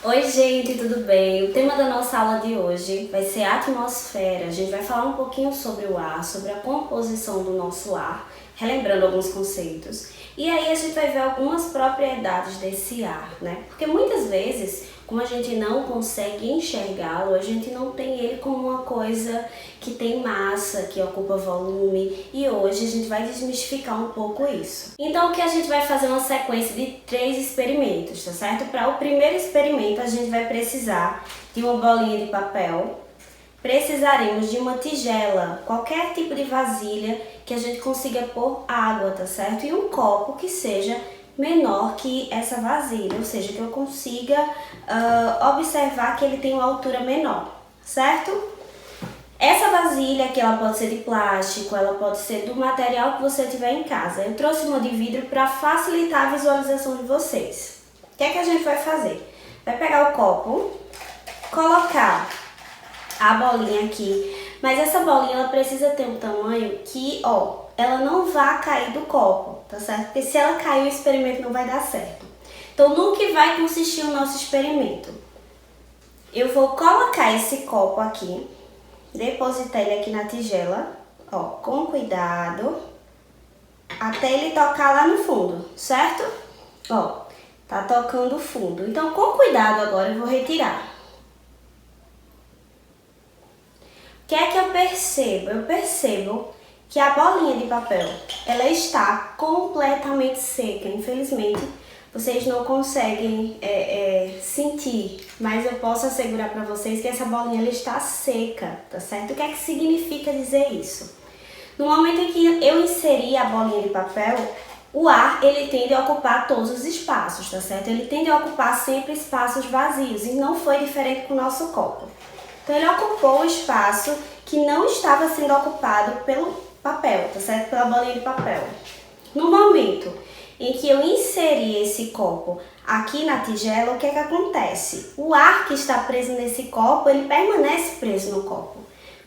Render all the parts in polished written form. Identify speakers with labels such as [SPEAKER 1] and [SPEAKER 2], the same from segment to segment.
[SPEAKER 1] Oi gente, tudo bem? O tema da nossa aula de hoje vai ser a atmosfera. A gente vai falar um pouquinho sobre o ar, sobre a composição do nosso ar, relembrando alguns conceitos. E aí a gente vai ver algumas propriedades desse ar, né? Porque muitas vezes, como a gente não consegue enxergá-lo, a gente não tem ele como uma coisa que tem massa, que ocupa volume, e hoje a gente vai desmistificar um pouco isso. Então, o que a gente vai fazer é uma sequência de 3 experimentos, tá certo? Para o primeiro experimento, a gente vai precisar de uma bolinha de papel, precisaremos de uma tigela, qualquer tipo de vasilha que a gente consiga pôr água, tá certo? E um copo que seja menor que essa vasilha, ou seja, que eu consiga observar que ele tem uma altura menor, certo? Essa vasilha aqui, ela pode ser de plástico, ela pode ser do material que você tiver em casa. Eu trouxe uma de vidro para facilitar a visualização de vocês. O que é que a gente vai fazer? Vai pegar o copo, colocar a bolinha aqui, mas essa bolinha ela precisa ter um tamanho que, ela não vá cair do copo, tá certo? Porque se ela cair, o experimento não vai dar certo. Então, no que vai consistir o nosso experimento? Eu vou colocar esse copo aqui, depositar ele aqui na tigela, com cuidado, até ele tocar lá no fundo, certo? Tá tocando o fundo. Então, com cuidado agora eu vou retirar. O que é que eu percebo? Eu percebo que a bolinha de papel, ela está completamente seca. Infelizmente, vocês não conseguem sentir, mas eu posso assegurar para vocês que essa bolinha ela está seca, tá certo? O que é que significa dizer isso? No momento em que eu inseri a bolinha de papel, o ar ele tende a ocupar todos os espaços, tá certo? Ele tende a ocupar sempre espaços vazios e não foi diferente com o nosso copo. Então ele ocupou o espaço que não estava sendo ocupado pelo papel, tá certo? Pela bolinha de papel. No momento em que eu inseri esse copo aqui na tigela, o que é que acontece? O ar que está preso nesse copo, ele permanece preso no copo.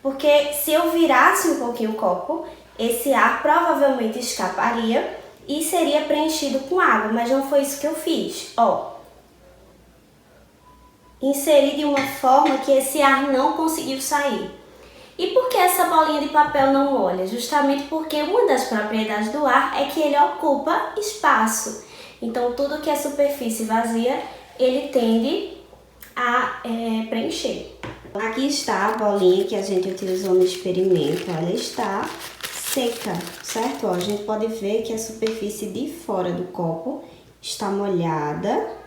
[SPEAKER 1] Porque se eu virasse um pouquinho o copo, esse ar provavelmente escaparia e seria preenchido com água, mas não foi isso que eu fiz. Inseri de uma forma que esse ar não conseguiu sair. E por que essa bolinha de papel não molha? Justamente porque uma das propriedades do ar é que ele ocupa espaço. Então, tudo que é superfície vazia, ele tende a preencher. Aqui está a bolinha que a gente utilizou no experimento. Ela está seca, certo? A gente pode ver que a superfície de fora do copo está molhada,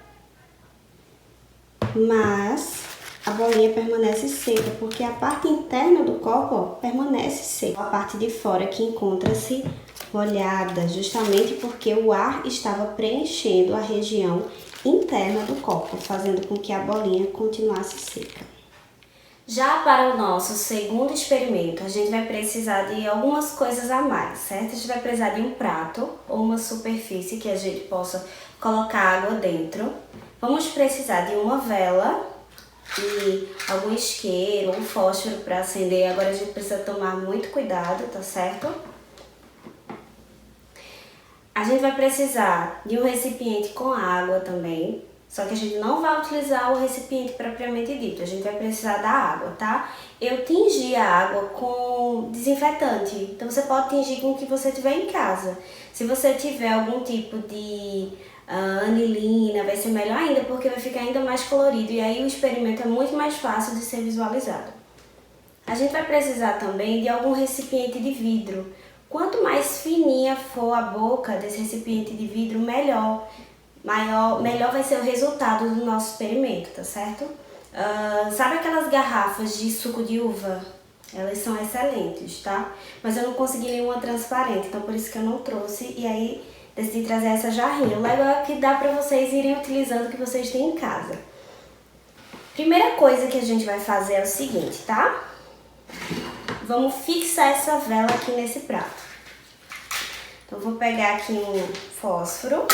[SPEAKER 1] mas a bolinha permanece seca, porque a parte interna do copo permanece seca. A parte de fora que encontra-se molhada, justamente porque o ar estava preenchendo a região interna do copo, fazendo com que a bolinha continuasse seca. Já para o nosso segundo experimento, a gente vai precisar de algumas coisas a mais, certo? A gente vai precisar de um prato ou uma superfície que a gente possa colocar água dentro. Vamos precisar de uma vela e algum isqueiro, um fósforo para acender. Agora a gente precisa tomar muito cuidado, tá certo? A gente vai precisar de um recipiente com água também, só que a gente não vai utilizar o recipiente propriamente dito, a gente vai precisar da água, tá? Eu tingi a água com desinfetante, então você pode tingir com o que você tiver em casa. Se você tiver algum tipo de anilina, vai ser melhor ainda, porque vai ficar ainda mais colorido e aí o experimento é muito mais fácil de ser visualizado. A gente vai precisar também de algum recipiente de vidro. Quanto mais fininha for a boca desse recipiente de vidro, melhor vai ser o resultado do nosso experimento, tá certo? Sabe aquelas garrafas de suco de uva? Elas são excelentes, tá? Mas eu não consegui nenhuma transparente, então por isso que eu não trouxe e aí decidi trazer essa jarrinha. O legal é que dá pra vocês irem utilizando o que vocês têm em casa. Primeira coisa que a gente vai fazer é o seguinte, tá? Vamos fixar essa vela aqui nesse prato. Então, vou pegar aqui um fósforo.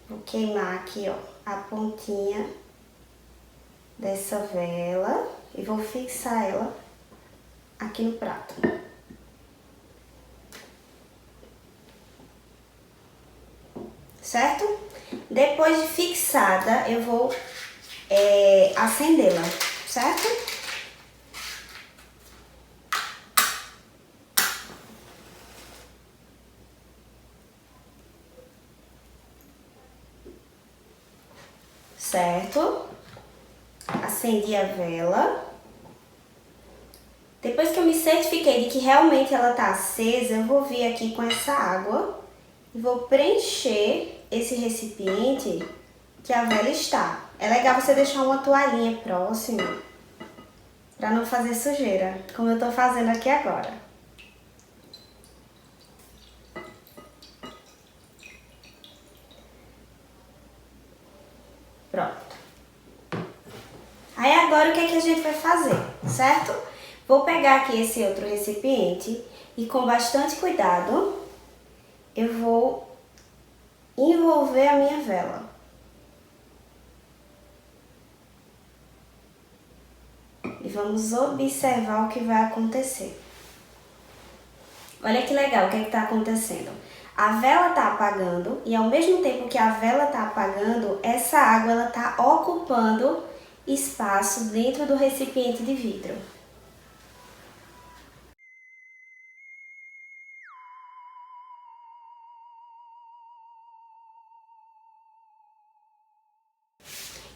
[SPEAKER 1] Vou queimar aqui, a pontinha dessa vela e vou fixar ela aqui no prato. Certo? Depois de fixada, eu vou acendê-la, certo? Certo? Acendi a vela. Depois que eu me certifiquei de que realmente ela tá acesa, eu vou vir aqui com essa água e vou preencher esse recipiente que a vela está. É legal você deixar uma toalhinha próxima para não fazer sujeira, como eu tô fazendo aqui agora. Pronto. Aí agora o que é que a gente vai fazer, certo? Vou pegar aqui esse outro recipiente e com bastante cuidado eu vou envolver a minha vela. E vamos observar o que vai acontecer. Olha que legal o que está acontecendo. A vela está apagando e ao mesmo tempo que a vela está apagando, essa água ela está ocupando espaço dentro do recipiente de vidro.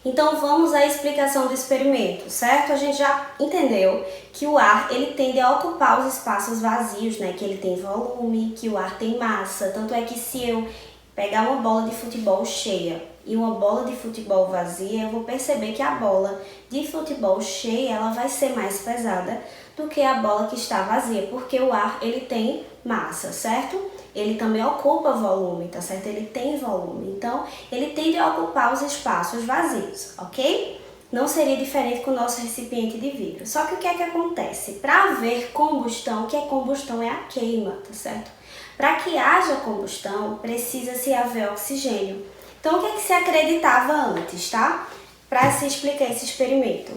[SPEAKER 1] Então vamos à explicação do experimento, certo? A gente já entendeu que o ar ele tende a ocupar os espaços vazios, né? Que ele tem volume, que o ar tem massa. Tanto é que se eu pegar uma bola de futebol cheia e uma bola de futebol vazia, eu vou perceber que a bola de futebol cheia ela vai ser mais pesada do que a bola que está vazia, porque o ar ele tem massa, certo? Ele também ocupa volume, tá certo? Ele tem volume, então ele tende a ocupar os espaços vazios, ok? Não seria diferente com o nosso recipiente de vidro. Só que o que é que acontece? Para haver combustão, o que é combustão? É a queima, tá certo? Para que haja combustão, precisa-se haver oxigênio. Então, o que é que se acreditava antes, tá? Para se explicar esse experimento.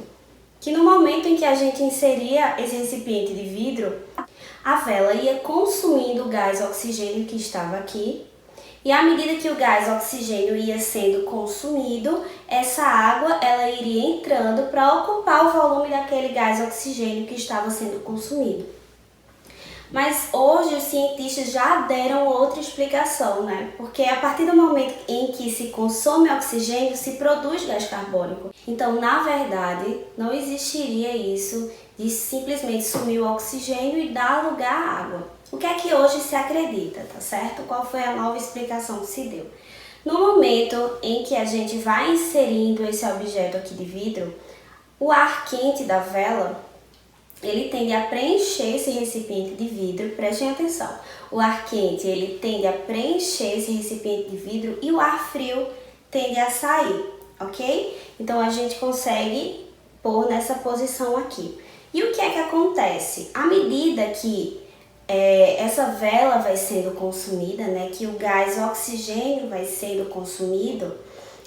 [SPEAKER 1] Que no momento em que a gente inseria esse recipiente de vidro, a vela ia consumindo o gás oxigênio que estava aqui. E à medida que o gás oxigênio ia sendo consumido, essa água ela iria entrando para ocupar o volume daquele gás oxigênio que estava sendo consumido. Mas hoje os cientistas já deram outra explicação, né? Porque a partir do momento em que se consome oxigênio, se produz gás carbônico. Então, na verdade, não existiria isso de simplesmente sumir o oxigênio e dar lugar à água. O que é que hoje se acredita, tá certo? Qual foi a nova explicação que se deu? No momento em que a gente vai inserindo esse objeto aqui de vidro, o ar quente da vela ele tende a preencher esse recipiente de vidro, prestem atenção, o ar quente ele tende a preencher esse recipiente de vidro e o ar frio tende a sair, ok? Então a gente consegue pôr nessa posição aqui. E o que é que acontece? À medida que essa vela vai sendo consumida, né, que o gás oxigênio vai sendo consumido,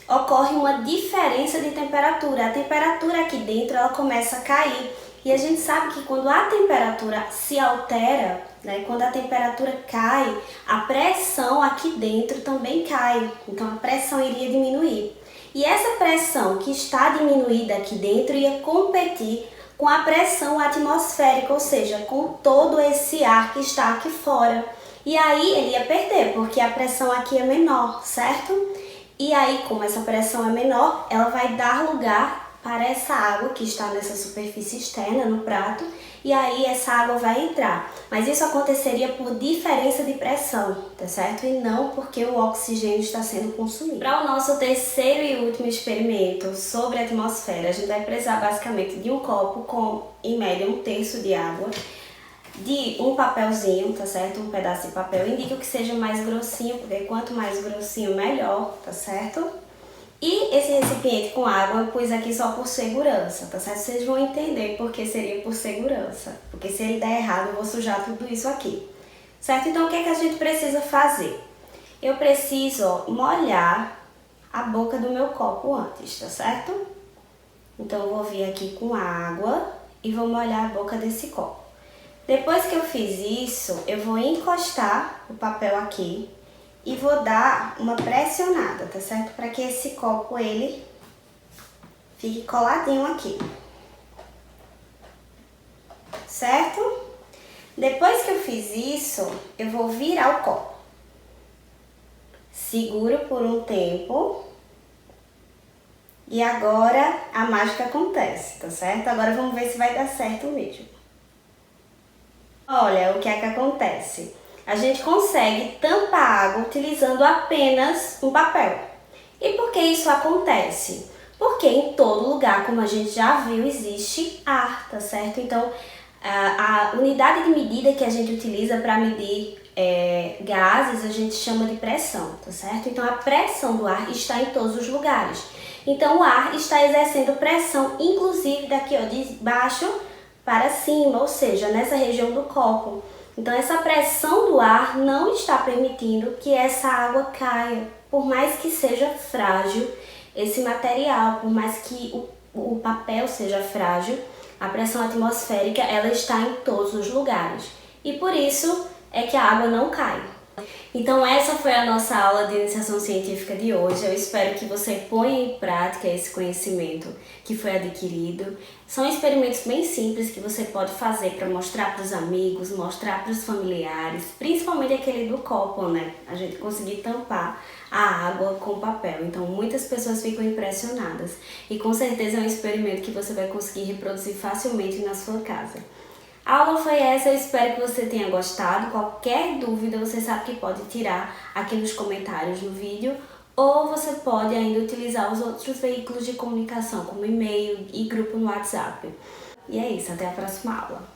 [SPEAKER 1] ocorre uma diferença de temperatura. A temperatura aqui dentro ela começa a cair. E a gente sabe que quando a temperatura se altera, né, quando a temperatura cai, a pressão aqui dentro também cai. Então a pressão iria diminuir. E essa pressão que está diminuída aqui dentro ia competir com a pressão atmosférica, ou seja, com todo esse ar que está aqui fora. E aí ele ia perder, porque a pressão aqui é menor, certo? E aí, como essa pressão é menor, ela vai dar lugar para essa água que está nessa superfície externa, no prato, e aí essa água vai entrar. Mas isso aconteceria por diferença de pressão, tá certo? E não porque o oxigênio está sendo consumido. Para o nosso terceiro e último experimento sobre a atmosfera, a gente vai precisar basicamente de um copo com, em média, 1/3 de água, de um papelzinho, tá certo? Um pedaço de papel. Indica que seja mais grossinho, porque quanto mais grossinho, melhor, tá certo? E esse recipiente com água eu pus aqui só por segurança, tá certo? Vocês vão entender porque seria por segurança. Porque se ele der errado, eu vou sujar tudo isso aqui. Certo? Então, o que é que a gente precisa fazer? Eu preciso, ó, molhar a boca do meu copo antes, tá certo? Então, eu vou vir aqui com água e vou molhar a boca desse copo. Depois que eu fiz isso, eu vou encostar o papel aqui e vou dar uma pressionada, tá certo? Para que esse copo, ele fique coladinho aqui. Certo? Depois que eu fiz isso, eu vou virar o copo. Seguro por um tempo. E agora a mágica acontece, tá certo? Agora vamos ver se vai dar certo mesmo. Olha o que é que acontece. A gente consegue tampar a água utilizando apenas um papel. E por que isso acontece? Porque em todo lugar, como a gente já viu, existe ar, tá certo? Então, a unidade de medida que a gente utiliza para medir gases, a gente chama de pressão, tá certo? Então, a pressão do ar está em todos os lugares. Então, o ar está exercendo pressão, inclusive daqui, ó, de baixo para cima, ou seja, nessa região do copo. Então, essa pressão do ar não está permitindo que essa água caia, por mais que seja frágil esse material, por mais que o papel seja frágil, a pressão atmosférica ela está em todos os lugares. E por isso é que a água não cai. Então essa foi a nossa aula de iniciação científica de hoje. Eu espero que você ponha em prática esse conhecimento que foi adquirido. São experimentos bem simples que você pode fazer para mostrar para os amigos, mostrar para os familiares, principalmente aquele do copo, né? A gente conseguir tampar a água com papel. Então muitas pessoas ficam impressionadas e com certeza é um experimento que você vai conseguir reproduzir facilmente na sua casa. A aula foi essa, eu espero que você tenha gostado. Qualquer dúvida você sabe que pode tirar aqui nos comentários no vídeo, ou você pode ainda utilizar os outros veículos de comunicação, como e-mail e grupo no WhatsApp. E é isso, até a próxima aula.